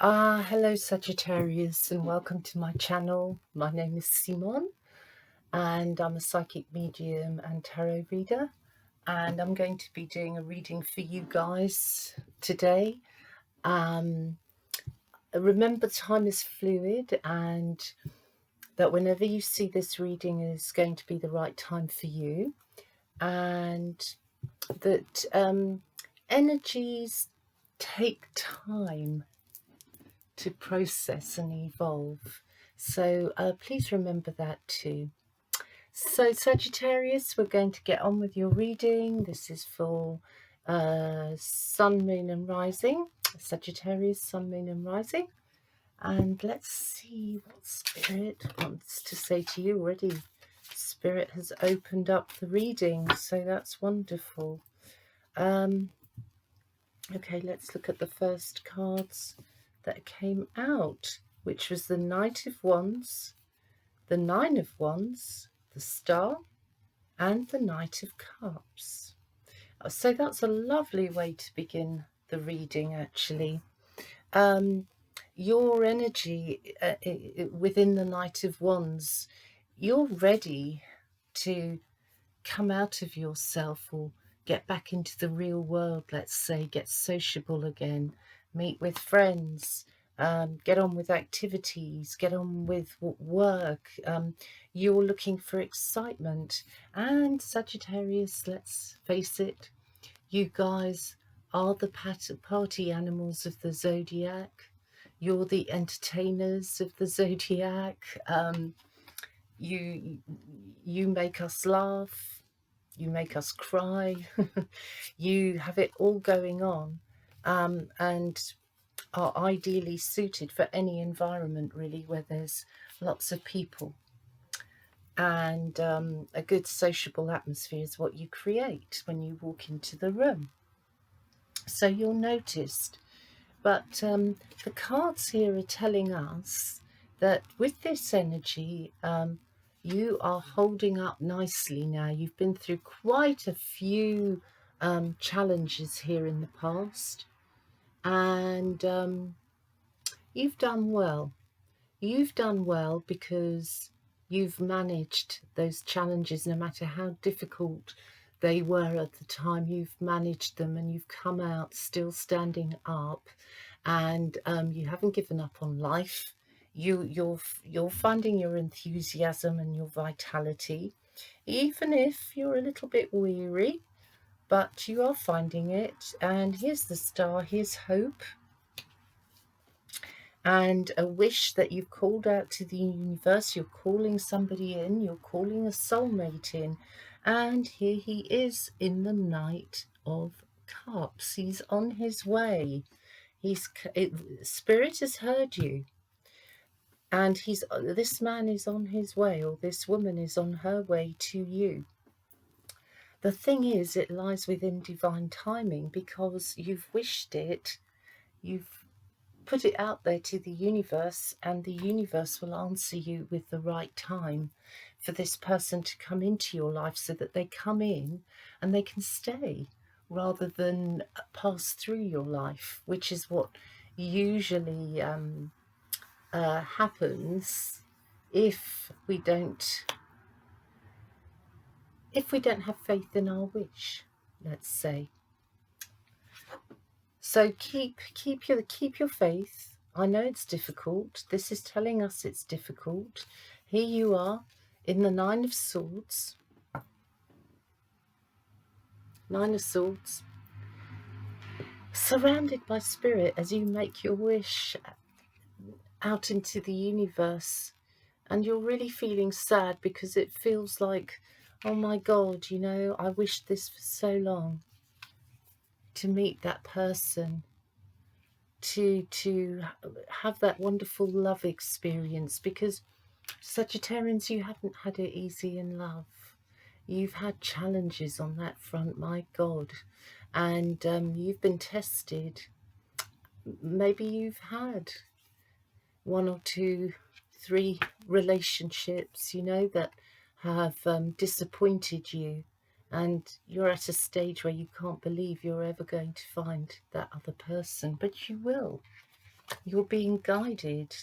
Hello Sagittarius, and welcome to my channel. My name is Simon and I'm a psychic medium and tarot reader, and I'm going to be doing a reading for you guys today. Remember, time is fluid, and that whenever you see this reading is going to be the right time for you, and that energies take time to process and evolve. So please remember that too. So Sagittarius, we're going to get on with your reading. This is for Sun, Moon and Rising. Sagittarius, Sun, Moon and Rising. And let's see what Spirit wants to say to you already. Spirit has opened up the reading, so that's wonderful. Okay, let's look at the first cards that came out, which was the Knight of Wands, the Nine of Wands, the Star, and the Knight of Cups. So that's a lovely way to begin the reading, actually. Your energy within the Knight of Wands, you're ready to come out of yourself or get back into the real world, let's say, get sociable again, meet with friends, get on with activities, get on with work. You're looking for excitement. And Sagittarius, let's face it, you guys are the party animals of the zodiac. You're the entertainers of the zodiac. You make us laugh, you make us cry. You have it all going on, and are ideally suited for any environment, really, where there's lots of people. And a good sociable atmosphere is what you create when you walk into the room. So you're noticed. But the cards here are telling us that with this energy, you are holding up nicely now. You've been through quite a few challenges here in the past, and you've done well. You've done well because you've managed those challenges, no matter how difficult they were at the time. You've managed them and you've come out still standing up, and you haven't given up on life. You're finding your enthusiasm and your vitality, even if you're a little bit weary, but you are finding it. And here's the Star, here's hope, and a wish that you've called out to the universe. You're calling somebody in, you're calling a soulmate in, and here he is in the Knight of Cups. He's on his way. Spirit has heard you, and this man is on his way, or this woman is on her way to you. The thing is, it lies within divine timing, because you've wished it, you've put it out there to the universe, and the universe will answer you with the right time for this person to come into your life, so that they come in and they can stay rather than pass through your life, which is what usually happens if we don't have faith in our wish, let's say. So keep your faith. I know it's difficult. This is telling us it's difficult. Here you are in the Nine of Swords. Nine of Swords. Surrounded by spirit as you make your wish out into the universe. And you're really feeling sad, because it feels like, oh my God, you know, I wished this for so long, to meet that person, to have that wonderful love experience. Because Sagittarians, you haven't had it easy in love. You've had challenges on that front, my God, and you've been tested. Maybe you've had one or two, three relationships, you know, that have disappointed you, and you're at a stage where you can't believe you're ever going to find that other person, but you will. You're being guided,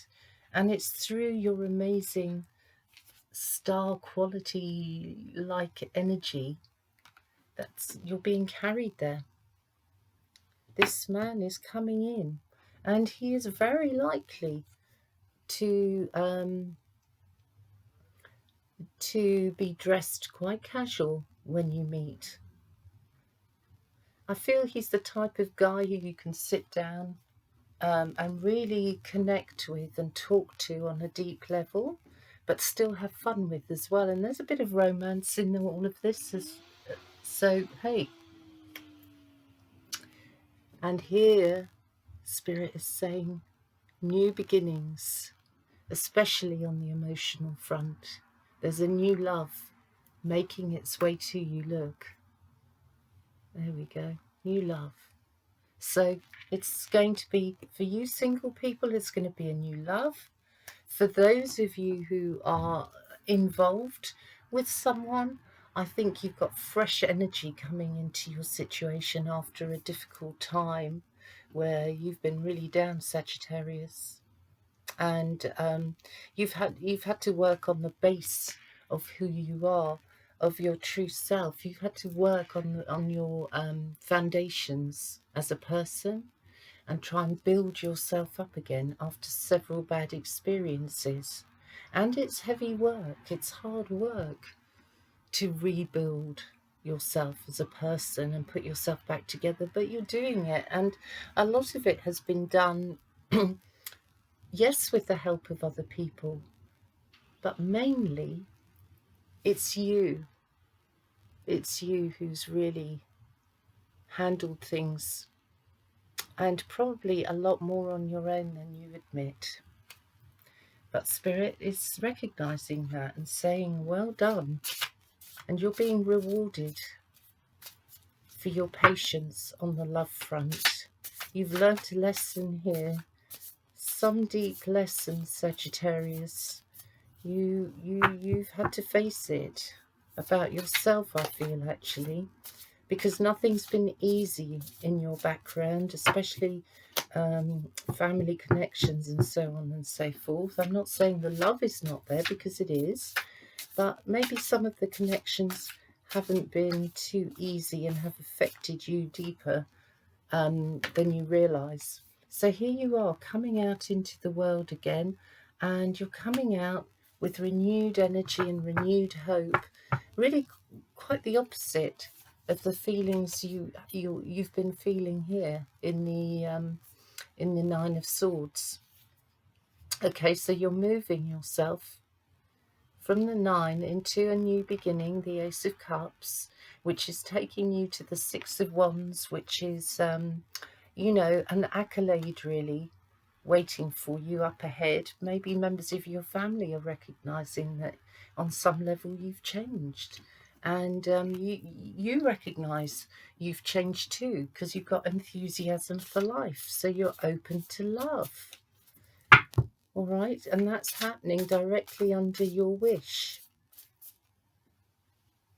and it's through your amazing star quality like energy that's you're being carried there. This man is coming in, and he is very likely to be dressed quite casual when you meet. I feel he's the type of guy who you can sit down and really connect with and talk to on a deep level, but still have fun with as well. And there's a bit of romance in all of this. So, hey, and here Spirit is saying new beginnings, especially on the emotional front. There's a new love making its way to you. Look, there we go, new love. So it's going to be, for you single people, it's going to be a new love. For those of you who are involved with someone, I think you've got fresh energy coming into your situation after a difficult time where you've been really down, Sagittarius, and you've had to work on the base of who you are, of your true self. You've had to work on your foundations as a person, and try and build yourself up again after several bad experiences. And it's heavy work, it's hard work to rebuild yourself as a person and put yourself back together, but you're doing it. And a lot of it has been done, yes, with the help of other people, but mainly it's you. It's you who's really handled things, and probably a lot more on your own than you admit. But Spirit is recognizing that and saying, well done. And you're being rewarded for your patience on the love front. You've learnt a lesson here, some deep lessons, Sagittarius. You've had to face it about yourself, I feel, actually, because nothing's been easy in your background, especially family connections and so on and so forth. I'm not saying the love is not there, because it is, but maybe some of the connections haven't been too easy and have affected you deeper than you realise. So here you are coming out into the world again, and you're coming out with renewed energy and renewed hope, really quite the opposite of the feelings you've been feeling here in the Nine of Swords. Okay, so you're moving yourself from the 9 into a new beginning, the Ace of Cups, which is taking you to the 6 of Wands, which is, you know, an accolade really waiting for you up ahead. Maybe members of your family are recognizing that on some level you've changed, and you recognize you've changed too, because you've got enthusiasm for life, so you're open to love. All right, and that's happening directly under your wish.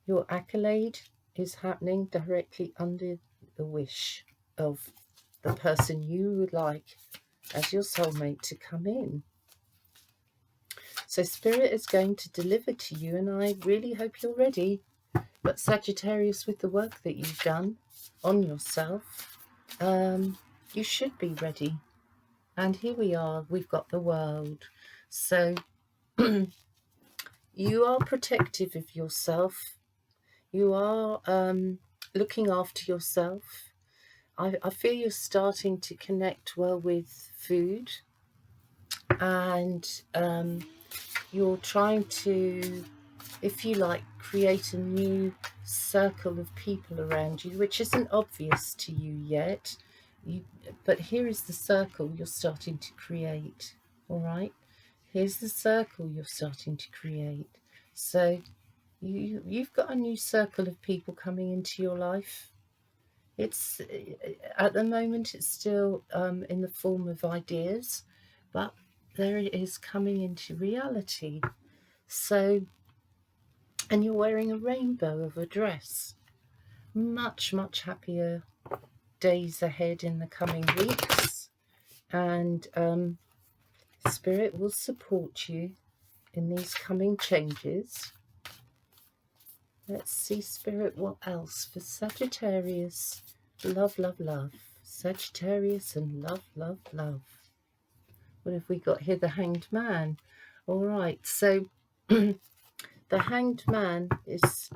Your accolade is happening directly under the wish of the person you would like as your soulmate to come in. So Spirit is going to deliver to you, and I really hope you're ready. But Sagittarius, with the work that you've done on yourself, you should be ready. And here we are, we've got the world. So you are protective of yourself. You are looking after yourself. I feel you're starting to connect well with food, and you're trying to, if you like, create a new circle of people around you, which isn't obvious to you yet. But here is the circle you're starting to create. All right, here's the circle you're starting to create. So you've got a new circle of people coming into your life. It's, at the moment, it's still in the form of ideas, but there it is coming into reality. So, and you're wearing a rainbow of a dress. Much, much happier days ahead in the coming weeks. and Spirit will support you in these coming changes. Let's see, Spirit, what else for Sagittarius? Love, love, love. Sagittarius and love, love, love. What have we got here? The Hanged Man. All right, so the Hanged Man is,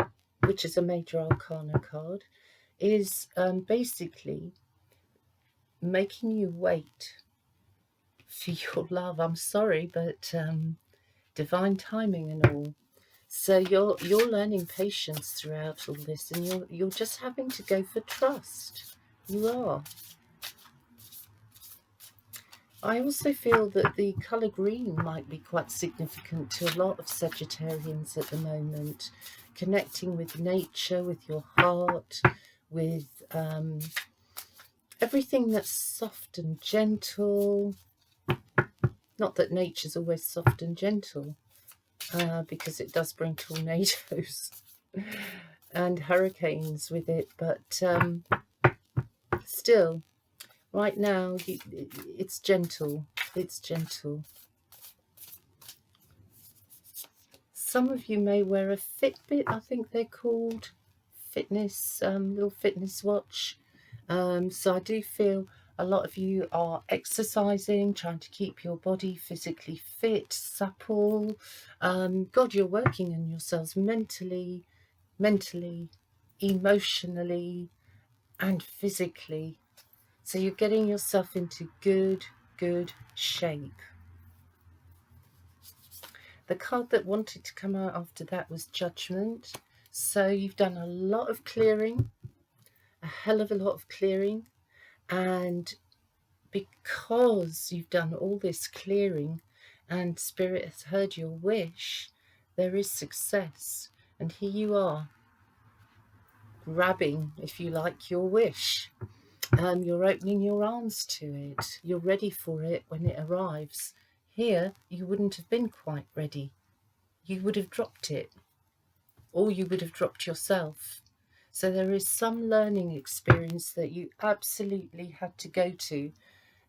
which is a major arcana card, is basically making you wait for your love. I'm sorry, but divine timing and all. So you're learning patience throughout all this, and you're just having to go for trust. You are. I also feel that the colour green might be quite significant to a lot of Sagittarians at the moment, connecting with nature, with your heart, with everything that's soft and gentle. Not that nature's always soft and gentle, because it does bring tornadoes and hurricanes with it, but still, right now, it's gentle. It's gentle. Some of you may wear a Fitbit, I think they're called, fitness, little fitness watch. So I do feel a lot of you are exercising, trying to keep your body physically fit, supple. God, you're working on yourselves mentally, emotionally, and physically. So you're getting yourself into good shape. The card that wanted to come out after that was Judgment. So you've done a lot of clearing, a hell of a lot of clearing, and because you've done all this clearing and Spirit has heard your wish, there is success. And here you are, grabbing, if you like, your wish. You're opening your arms to it. You're ready for it when it arrives. Here, you wouldn't have been quite ready. You would have dropped it, or you would have dropped yourself. So there is some learning experience that you absolutely had to go to,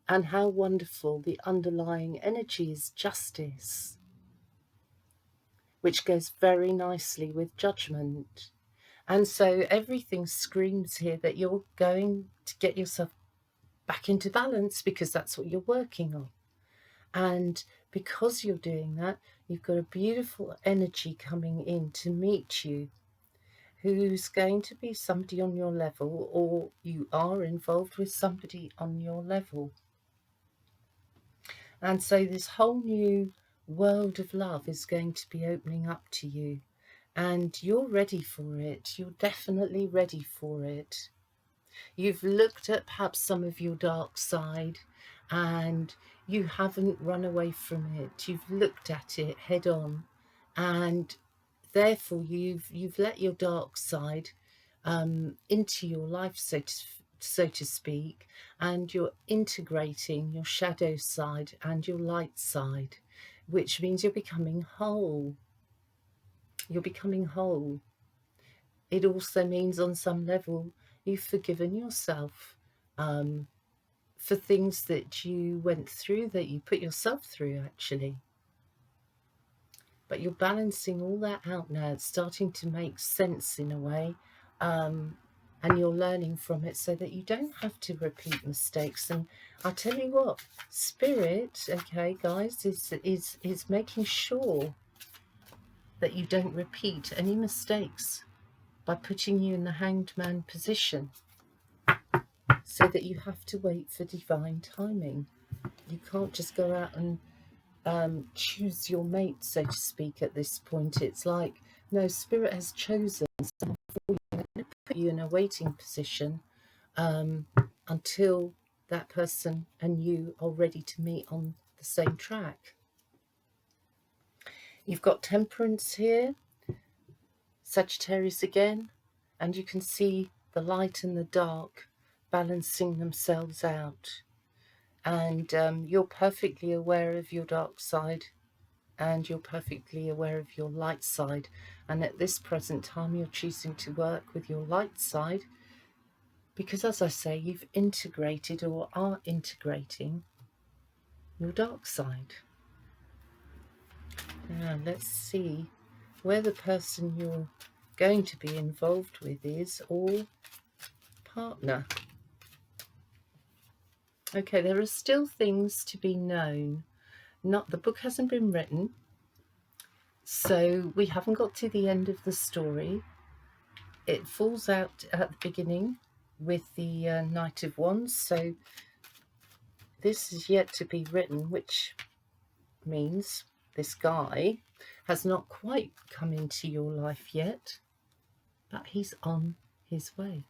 and how wonderful the underlying energy is justice, which goes very nicely with Judgment. And so everything screams here that you're going to get yourself back into balance, because that's what you're working on. And because you're doing that, you've got a beautiful energy coming in to meet you, who's going to be somebody on your level, or you are involved with somebody on your level. And so this whole new world of love is going to be opening up to you, and you're ready for it. You're definitely ready for it. You've looked at perhaps some of your dark side, and you haven't run away from it. You've looked at it head on, and therefore you've let your dark side into your life, so to speak, and you're integrating your shadow side and your light side, which means you're becoming whole. You're becoming whole. It also means on some level you've forgiven yourself for things that you went through, that you put yourself through, actually. But you're balancing all that out now. It's starting to make sense in a way, and you're learning from it so that you don't have to repeat mistakes. And I'll tell you what, Spirit, okay, guys, is making sure that you don't repeat any mistakes by putting you in the Hanged Man position, so that you have to wait for divine timing. You can't just go out and choose your mate, so to speak, at this point. It's like, no, Spirit has chosen someone for you. I'm going to put you in a waiting position until that person and you are ready to meet on the same track. You've got Temperance here, Sagittarius again, and you can see the light and the dark balancing themselves out. And you're perfectly aware of your dark side, and you're perfectly aware of your light side. And at this present time, you're choosing to work with your light side because, as I say, you've integrated or are integrating your dark side. Now let's see where the person you're going to be involved with is, or partner. Okay, there are still things to be known. The book hasn't been written, so we haven't got to the end of the story. It falls out at the beginning with the Knight of Wands, so this is yet to be written, which means this guy has not quite come into your life yet, but he's on his way.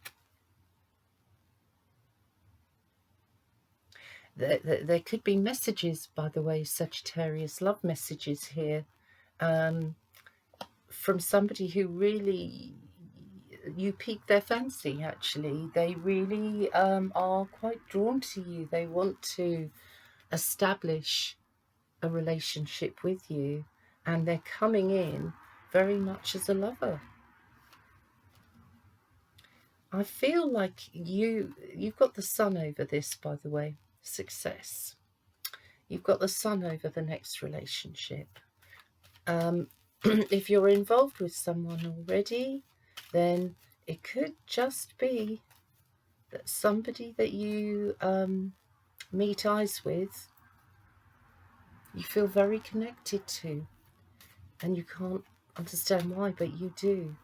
There could be messages, by the way, Sagittarius, love messages here, from somebody who really, you pique their fancy, actually. They really are quite drawn to you. They want to establish a relationship with you, and they're coming in very much as a lover. I feel like you've got the sun over this, by the way, success. You've got the sun over the next relationship. If you're involved with someone already, then it could just be that somebody that you meet eyes with, you feel very connected to, and you can't understand why, but you do.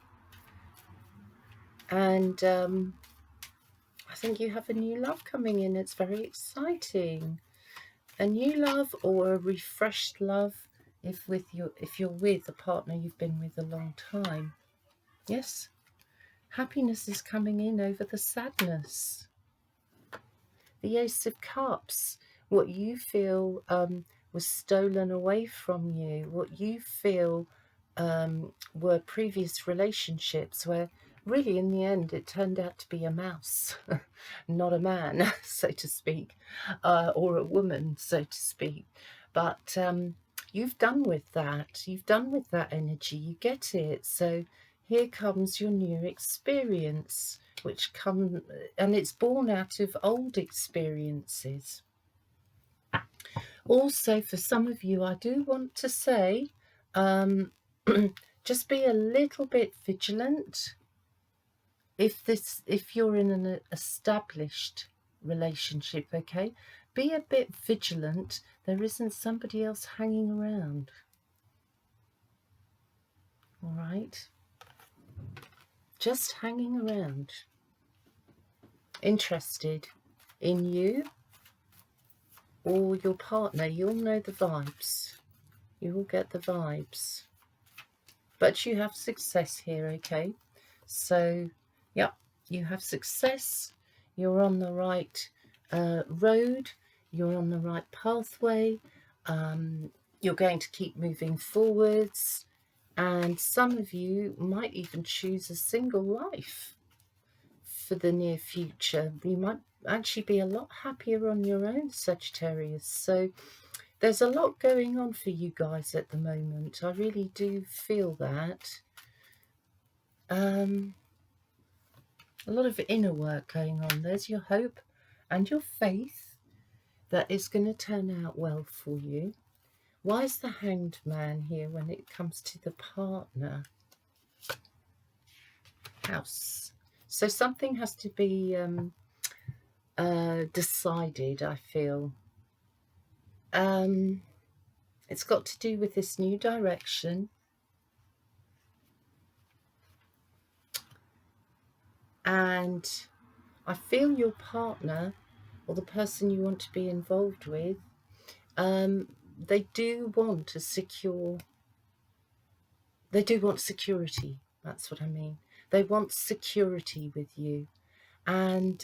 And I think you have a new love coming in. It's very exciting. A new love or a refreshed love if you're with a partner you've been with a long time. Yes, happiness is coming in over the sadness. The Ace of Cups, what you feel was stolen away from you, what you feel were previous relationships where really in the end it turned out to be a mouse, not a man, so to speak, or a woman, so to speak. But you've done with that. You've done with that energy. You get it. So here comes your new experience, which and it's born out of old experiences. Also, for some of you, I do want to say, just be a little bit vigilant. If you're in an established relationship, okay, be a bit vigilant. There isn't somebody else hanging around. All right, just hanging around, interested in you or your partner. You'll know the vibes. You will get the vibes. But you have success here, okay? So, yeah, you have success. You're on the right road. You're on the right pathway. You're going to keep moving forwards. And some of you might even choose a single life for the near future. You might actually be a lot happier on your own, Sagittarius. So there's a lot going on for you guys at the moment. I really do feel that. A lot of inner work going on. There's your hope and your faith that it's going to turn out well for you. Why is the Hanged Man here when it comes to the partner? House. So something has to be decided, I feel. It's got to do with this new direction. And I feel your partner or the person you want to be involved with, they do want security. That's what I mean. They want security with you. And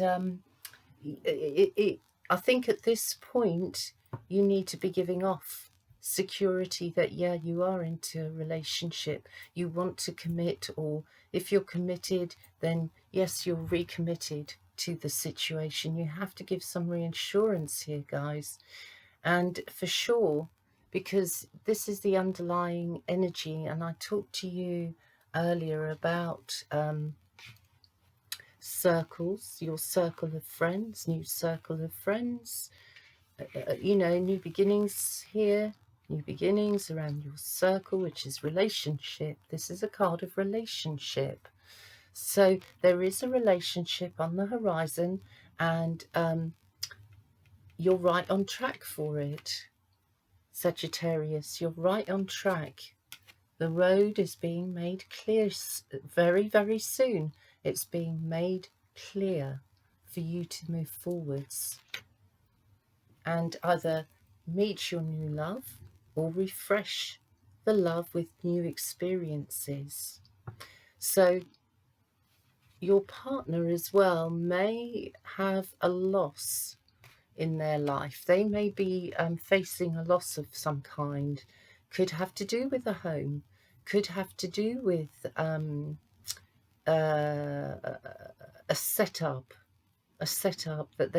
I think at this point, you need to be giving off security that, yeah, you are into a relationship. You want to commit, or if you're committed, then yes, you're recommitted to the situation. You have to give some reassurance here, guys. And for sure, because this is the underlying energy, and I talked to you earlier about circles, your circle of friends, new circle of friends, you know, new beginnings here, new beginnings around your circle, which is relationship. This is a card of relationship. So there is a relationship on the horizon, and you're right on track for it, Sagittarius. You're right on track. The road is being made clear very, very soon. It's being made clear for you to move forwards and either meet your new love or refresh the love with new experiences. So your partner as well may have a loss in their life. They may be facing a loss of some kind. Could have to do with a home, could have to do with a setup that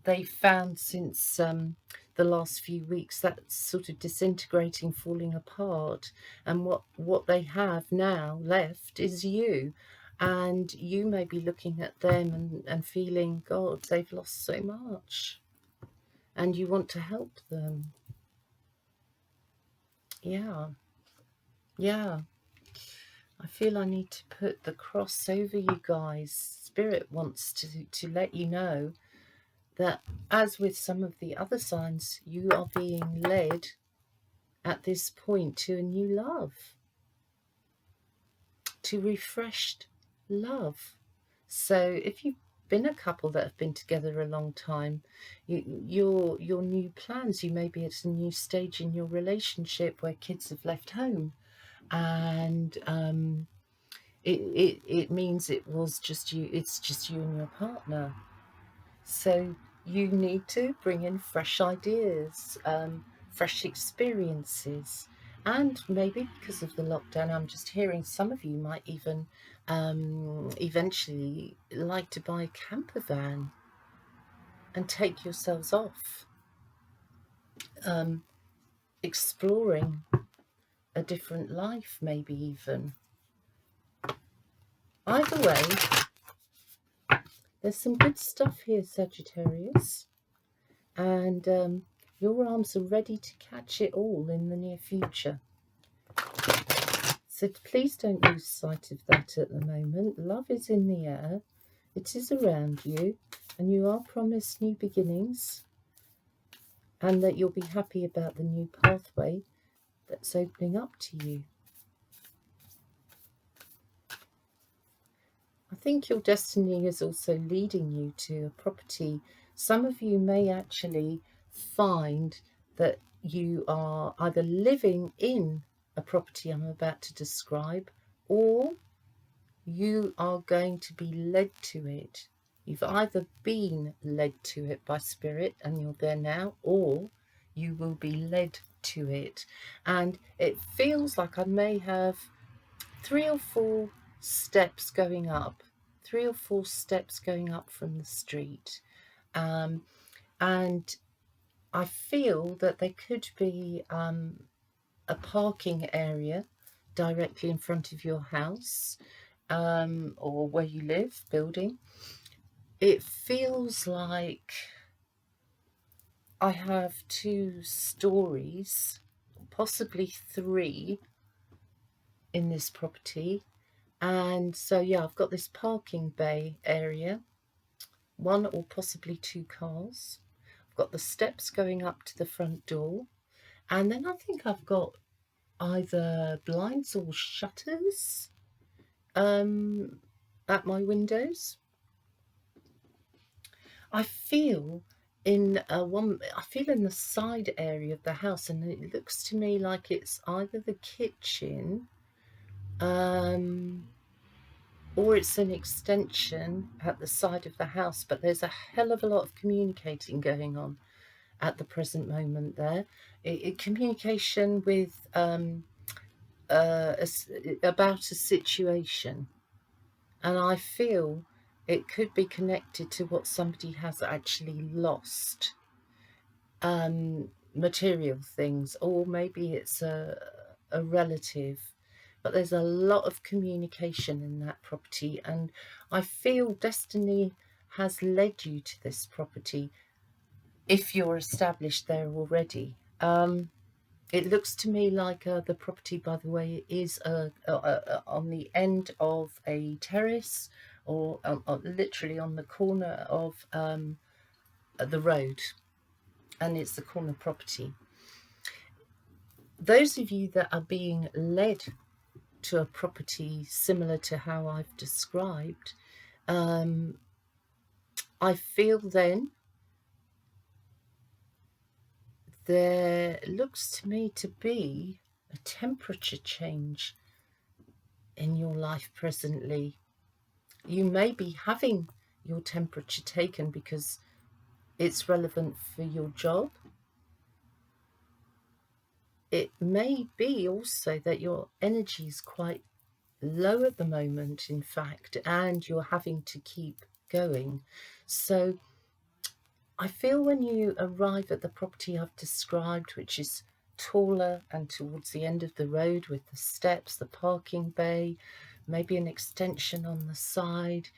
they found since the last few weeks, that's sort of disintegrating, falling apart, and what they have now left is you. And you may be looking at them and feeling, God, they've lost so much, and you want to help them. Yeah, yeah. I feel I need to put the cross over you guys. Spirit wants to let you know that, as with some of the other signs, you are being led at this point to a new love, to refreshed love. So if you've been a couple that have been together a long time, your new plans, you may be at a new stage in your relationship where kids have left home, and it means it was just you, it's just you and your partner. So you need to bring in fresh ideas, fresh experiences. And maybe because of the lockdown, I'm just hearing some of you might even eventually like to buy a camper van and take yourselves off, exploring a different life, maybe even. Either way, there's some good stuff here, Sagittarius. And your arms are ready to catch it all in the near future. So please don't lose sight of that at the moment. Love is in the air. It is around you. And you are promised new beginnings. And that you'll be happy about the new pathway that's opening up to you. I think your destiny is also leading you to a property. Some of you may actually find that you are either living in a property I'm about to describe, or you are going to be led to it. You've either been led to it by spirit and you're there now, or you will be led to it. And it feels like I may have 3 or 4 steps going up, 3 or 4 steps going up from the street. And I feel that there could be a parking area directly in front of your house, or where you live, building. It feels like I have 2 stories, possibly 3, in this property. And so yeah, I've got this parking bay area, 1 or possibly 2 cars. I've got the steps going up to the front door, and then I think I've got either blinds or shutters at my windows. I feel in the side area of the house, and it looks to me like it's either the kitchen, or it's an extension at the side of the house, but there's a hell of a lot of communicating going on at the present moment there. Communication with about a situation, and I feel it could be connected to what somebody has actually lost, material things, or maybe it's a relative. But there's a lot of communication in that property, and I feel destiny has led you to this property. if you're established there already. It looks to me like the property, by the way, is on the end of a terrace, or literally on the corner of the road, and it's the corner property. Those of you that are being led to a property similar to how I've described, I feel then there looks to me to be a temperature change in your life presently. You may be having your temperature taken because it's relevant for your job. It may be also that your energy is quite low at the moment, in fact, and you're having to keep going. So I feel when you arrive at the property I've described, which is taller and towards the end of the road with the steps, the parking bay, maybe an extension on the side,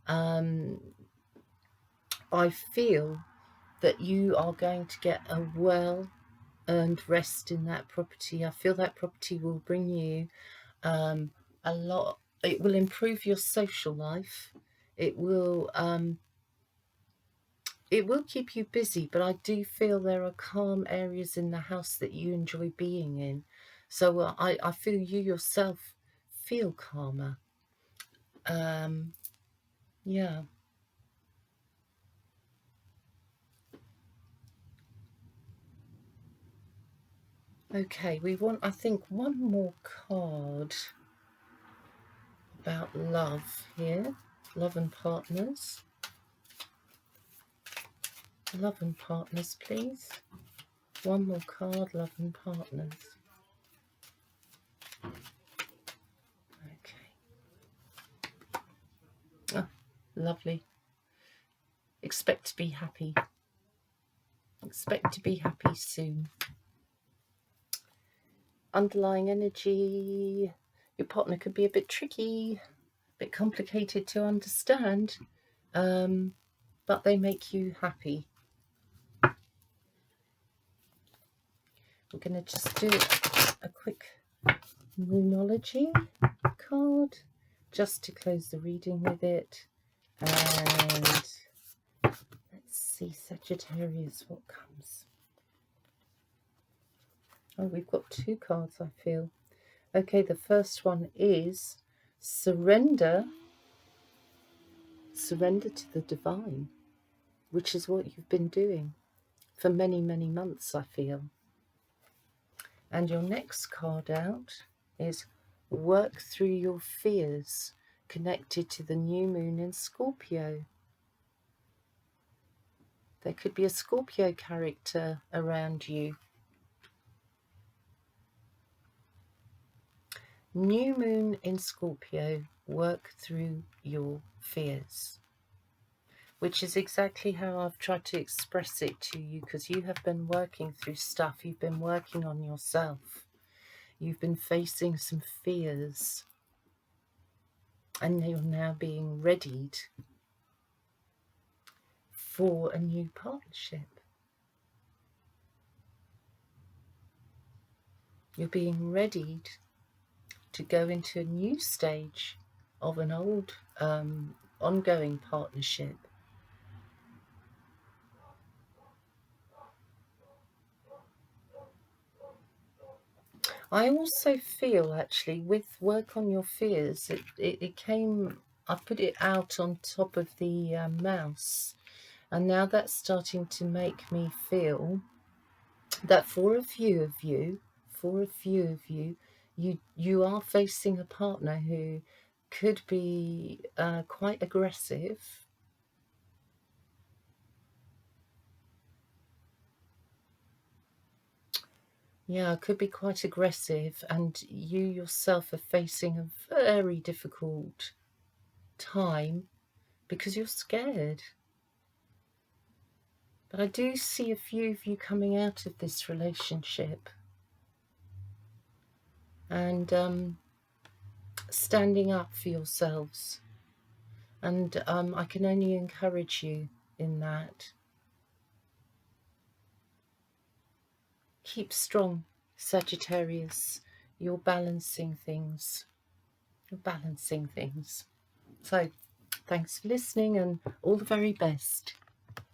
I feel that you are going to get a well-earned rest in that property. I feel that property will bring you a lot. It will improve your social life. It will keep you busy, but I do feel there are calm areas in the house that you enjoy being in. So I feel you yourself feel calmer. Yeah. Okay, we want, I think, one more card about love here. Love and partners. Love and partners, please. One more card, love and partners. Okay. Oh, lovely. Expect to be happy. Expect to be happy soon. Underlying energy. Your partner could be a bit tricky, a bit complicated to understand, but they make you happy. We're going to just do a quick Moonology card just to close the reading with it. And let's see, Sagittarius, what comes? Oh, we've got two cards, I feel. Okay, the first one is surrender. Surrender to the divine, which is what you've been doing for many, many months, I feel. And your next card out is work through your fears, connected to the new moon in Scorpio. There could be a Scorpio character around you. New moon in Scorpio, work through your fears. Which is exactly how I've tried to express it to you, because you have been working through stuff. You've been working on yourself. You've been facing some fears. And you're now being readied for a new partnership. You're being readied to go into a new stage of an old ongoing partnership. I also feel, actually, with work on your fears, it came, I put it out on top of the mouse, and now that's starting to make me feel that for a few of you, you are facing a partner who could be quite aggressive. Yeah, could be quite aggressive, and you yourself are facing a very difficult time because you're scared. But I do see a few of you coming out of this relationship and standing up for yourselves. And I can only encourage you in that. keep strong, Sagittarius. You're balancing things. You're balancing things. So, thanks for listening and all the very best.